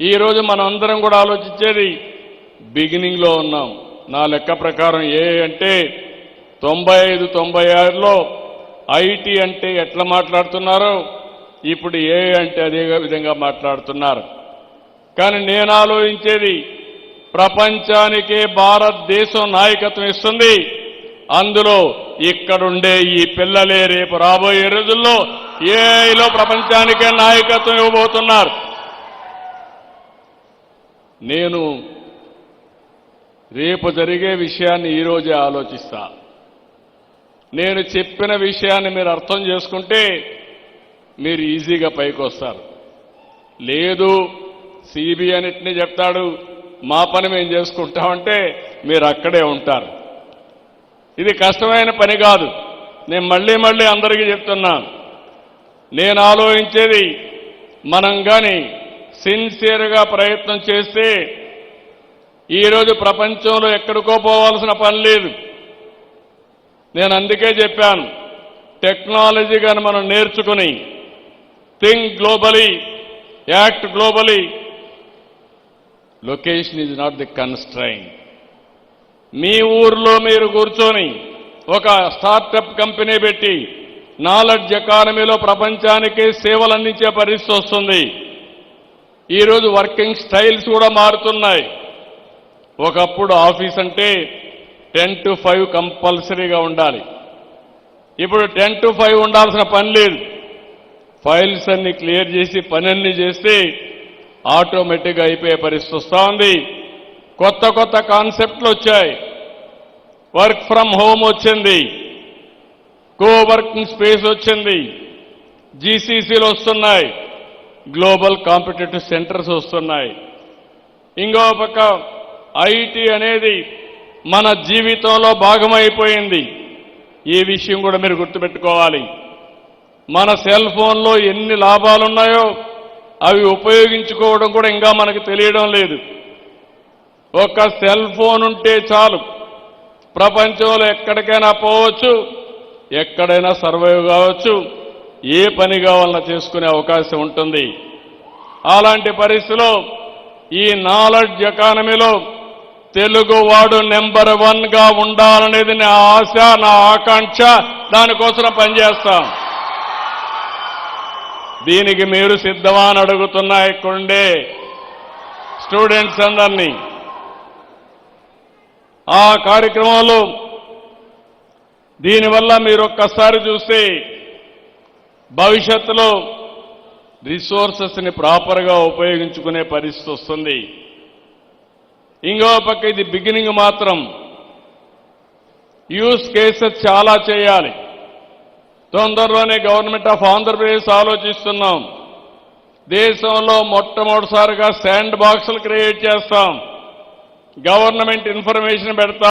ఈరోజు మనం అందరం కూడా ఆలోచించేది బిగినింగ్లో ఉన్నాం. నా లెక్క ప్రకారం అంటే 95-96లో ఐటీ అంటే ఎట్లా మాట్లాడుతున్నారో ఇప్పుడు అంటే అదే విధంగా మాట్లాడుతున్నారు. కానీ నేను ఆలోచించేది ప్రపంచానికే భారతదేశం నాయకత్వం ఇస్తుంది. అందులో ఇక్కడుండే ఈ పిల్లలే రేపు రాబోయే రోజుల్లో ఏఐలో ప్రపంచానికే నాయకత్వం ఇవ్వబోతున్నారు. నేను రేపు జరిగే విషయాన్ని ఈరోజే ఆలోచిస్తా. నేను చెప్పిన విషయాన్ని మీరు అర్థం చేసుకుంటే మీరు ఈజీగా పైకి వస్తారు. లేదు సిబిఐ అన్నిటినీ చెప్తాడు, మా పని మేము చేసుకుంటామంటే మీరు అక్కడే ఉంటారు. ఇది కష్టమైన పని కాదు. నేను మళ్ళీ అందరికీ చెప్తున్నా, నేను ఆలోచించేది మనం కానీ సిన్సియర్గా ప్రయత్నం చేస్తే ఈరోజు ప్రపంచంలో ఎక్కడికో పోవాల్సిన పని లేదు. నేను అందుకే చెప్పాను, టెక్నాలజీ కానీ మనం నేర్చుకుని think globally, act globally, location is not the constraint. మీ ఊర్లో మీరు కూర్చొని ఒక స్టార్టప్ కంపెనీ పెట్టి నాలెడ్జ్ ఎకానమీలో ప్రపంచానికి సేవలు అందించే పరిస్థితి వస్తుంది. ఈరోజు వర్కింగ్ స్టైల్స్ కూడా మారుతున్నాయి. ఒకప్పుడు ఆఫీస్ అంటే 10 to 5 కంపల్సరీగా ఉండాలి. ఇప్పుడు 10 to 5 ఉండాల్సిన పని లేదు. ఫైల్స్ అన్ని క్లియర్ చేసి పనన్నీ చేస్తే ఆటోమేటిక్గా అయిపోయే పరిస్థితి వస్తూ ఉంది. కొత్త కాన్సెప్ట్లు వచ్చాయి. వర్క్ ఫ్రమ్ హోమ్ వచ్చింది, కో వర్కింగ్ స్పేస్ వచ్చింది, జీసీసీలు వస్తున్నాయి, గ్లోబల్ కాంపిటేటివ్ సెంటర్స్ వస్తున్నాయి. ఇంకో పక్క ఐటీ అనేది మన జీవితంలో భాగమైపోయింది. ఈ విషయం కూడా మీరు గుర్తుపెట్టుకోవాలి. మన సెల్ ఫోన్లో ఎన్ని లాభాలున్నాయో అవి ఉపయోగించుకోవడం కూడా ఇంకా మనకు తెలియడం లేదు. ఒక సెల్ ఫోన్ ఉంటే చాలు, ప్రపంచంలో ఎక్కడికైనా పోవచ్చు, ఎక్కడైనా సర్వైవ్ కావచ్చు, ఏ పని కావాలన్నా చేసుకునే అవకాశం ఉంటుంది. అలాంటి పరిస్థితిలో ఈ నాలెడ్జ్ ఎకానమీలో తెలుగువాడు నెంబర్ 1గా ఉండాలనేది నా ఆశ, నా ఆకాంక్ష. దానికోసం పనిచేస్తాం. దీనికి మీరు సిద్ధమా అని అడుగుతున్నా ఇక్కడుండే స్టూడెంట్స్ అందరినీ. ఆ కార్యక్రమంలో దీనివల్ల మీరు ఒక్కసారి చూస్తే భవిష్యత్తులో రిసోర్సెస్ని ప్రాపర్గా ఉపయోగించుకునే పరిస్థితి వస్తుంది. ఇంకో పక్క ఇది బిగినింగ్ మాత్రం. యూస్ కేసెస్ చాలా చేయాలి. తొందరలోనే గవర్నమెంట్ ఆఫ్ ఆంధ్రప్రదేశ్ ఆలోచిస్తున్నాం. దేశంలో మొట్టమొదటిసారిగా శాండ్ బాక్సులు క్రియేట్ చేస్తాం. గవర్నమెంట్ ఇన్ఫర్మేషన్ పెడతాం.